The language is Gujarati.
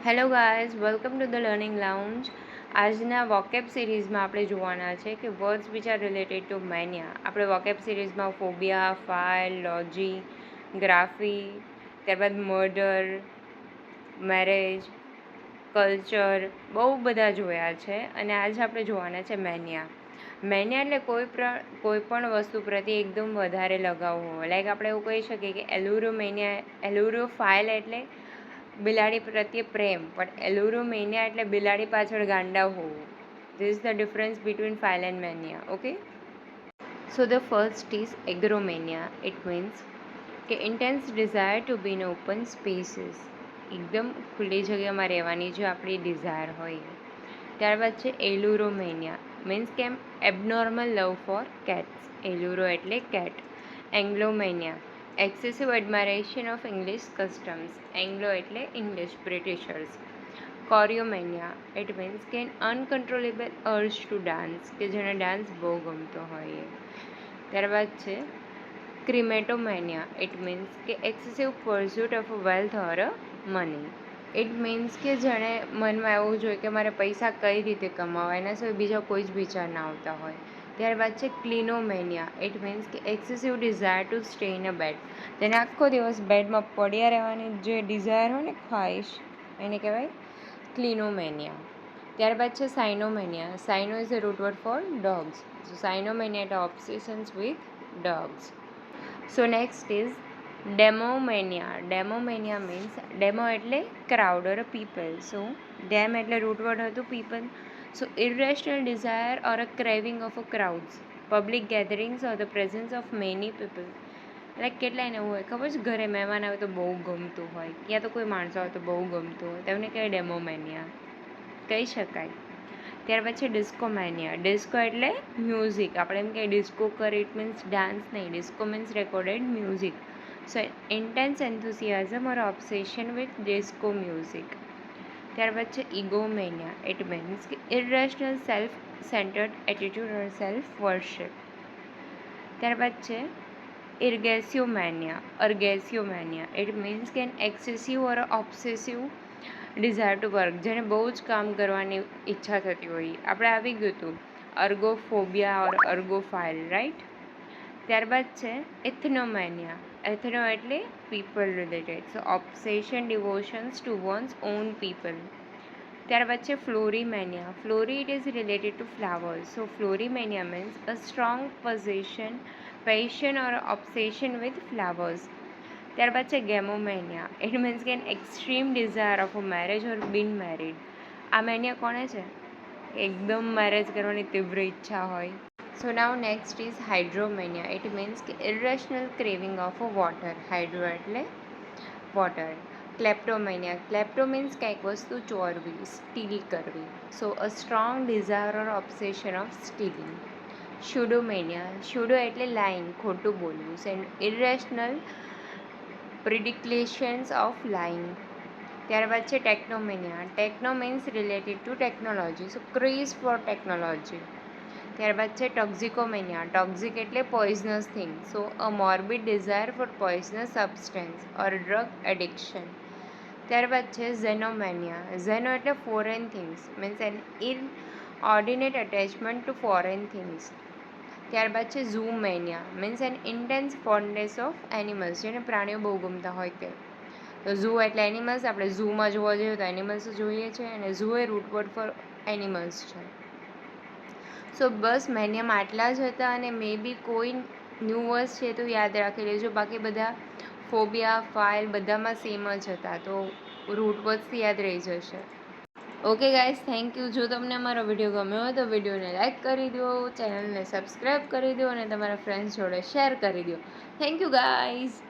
Hello guys, welcome to the learning lounge. આજના વોકેબ સિરીઝમાં આપણે જોવાના છે કે words which are related to Maniya. આપણે વોકેબ સિરીઝમાં ફોબિયા, ફાઇલ, લોજી, ગ્રાફી, ત્યારબાદ મર્ડર, મેરેજ, કલ્ચર બહુ બધા જોયા છે અને આજે આપણે જોવાના છે મેનિયા. મેનિયા એટલે કોઈ પણ વસ્તુ પ્રત્યે એકદમ વધારે લગાવ હોય. લાઈક આપણે એવું કહી શકીએ કે એલુરોફાઇલ એટલે બિલાડી પ્રત્યે પ્રેમ, પણ એલુરોમેનિયા એટલે બિલાડી પાછળ ગાંડા હોવું. This is the difference between phile and mania. Okay, so the first is agromania. It means કે intense desire to be in open spaces, એકદમ ખુલ્લી જગ્યામાં રહેવાની જો આપણી ડિઝાયર હોય. ત્યારબાદ છે એલુરોમેનિયા, મીન્સ કે abnormal love for cats. Ailuro એટલે cat. Anglomania, excessive admiration of English customs. Anglo એટલે English, Britishers. Choreomania, it means કે અનકન્ટ્રોલેબલ અર્જ ટુ ડાન્સ, કે જેને ડાન્સ બહુ ગમતો હોય. ત્યારબાદ છે ક્રિમેટોમેનિયા. ઇટ મીન્સ કે excessive pursuit of wealth or money. It means કે જેણે મનમાં એવું જોઈએ કે મારે પૈસા કઈ રીતે કમાવા, એના સિવાય બીજા કોઈ જ વિચાર ના આવતા હોય. ત્યારબાદ છે ક્લિનોમેનિયા. ઇટ મીન્સ કે excessive desire to stay in a bed. તેને આખો દિવસ બેડમાં પડ્યા રહેવાની જે ડિઝાયર હોય ને, ખ્વાહિશ, એને કહેવાય ક્લિનોમેનિયા. ત્યારબાદ છે cynomania. Cyno is a root word for dogs. So cynomania એટલે obsessions with dogs. So next is demomania. Demomania means demo એટલે crowd or people. So dem એટલે રૂટ વર્ડ હતું people. So irrational desire or a craving of a crowds, public gatherings or the presence of many people. Like કેટલાયને એવું હોય ખબર છે, ઘરે મહેમાન આવે તો બહુ ગમતું હોય, યા તો કોઈ માણસો આવે તો બહુ ગમતું હોય, તેમને કહેવાય ડેમોમેનિયા કહી શકાય. ત્યાર પછી ડિસ્કોમેનિયા. ડિસ્કો એટલે મ્યુઝિક. આપણે એમ કહીએ ડિસ્કો કરે, ઇટ મીન્સ ડાન્સ નહીં. Disco means recorded music. So intense enthusiasm or obsession with disco music. ત્યારબાદ છે ઇગોમેનિયા. ઇટ મીન્સ કે irrational self centred attitude or self worship. ત્યારબાદ છે અર્ગેસિયોમેનિયા. ઇટ મીન્સ કે an excessive or obsessive desire to work, જેને બહુ જ કામ કરવાની ઈચ્છા થતી હોય. આપણે આવી ગયું હતું અર્ગોફોબિયા ઓર અર્ગોફાઇલ, રાઈટ. ત્યારબાદ છે એથનોમેનિયા. એથનો એટલે people related. So obsession devotions to one's own people. ત્યારબાદ છે florimania. Flori it is related to flowers. So florimania means a strong passion or obsession with flowers. ત્યારબાદ છે ગેમોમેનિયા. ઇટ મીન્સ કે an extreme desire of a marriage or been married. આ મેનિયા કોને છે? એકદમ મેરેજ કરવાની તીવ્ર ઈચ્છા હોય. So now next is hydromania. It means કે irrational craving of a water. Hydro એટલે વોટર. ક્લેપ્ટોમેનિયા. ક્લેપ્ટો મીન્સ કંઈક વસ્તુ ચોરવી, સ્ટીલ કરવી. So a strong desire or obsession of stealing. Pseudomania. Pseudo એટલે લાઇંગ, ખોટું બોલવું. Irrational predilections of lying. ત્યારબાદ છે technomania. Techno means related to technology. So craze for technology. ત્યારબાદ છે ટોક્ઝિકોમેનિયા. ટોક્ઝિક એટલે poisonous thing. So a morbid desire four poisonous substance or drug addiction. ત્યારબાદ છે ઝેનોમેનિયા. ઝેનો એટલે foreign things, means an inordinate attachment to foreign things. ત્યારબાદ છે zoomania. Means an intense fondness of animals, જેને પ્રાણીઓ બહુ ગમતા હોય તે. તો ઝૂ એટલે એનિમલ્સ. આપણે ઝૂમાં જોવા જઈએ તો એનિમલ્સ જોઈએ છે, અને ઝૂ એ રૂટ વર્ડ ફોર એનિમલ્સ છે. સો બસ મેનિયામાં આટલા જ હતા, અને મે બી કોઈ ન્યૂ વર્ડ્સ છે તો યાદ રાખી લેજો. બાકી બધા ફોબિયા, ફાઇલ બધામાં સેમ જ હતા, તો રૂટ વર્ડ્સથી યાદ રહી જશે. Okay guys, thank you. જો તમને અમારો વિડીયો ગમ્યો હોય તો વિડીયોને લાઇક કરી દો, ચેનલને સબસ્ક્રાઈબ કરી દો, અને તમારા ફ્રેન્ડ્સ જોડે શેર કરી દો. Thank you guys.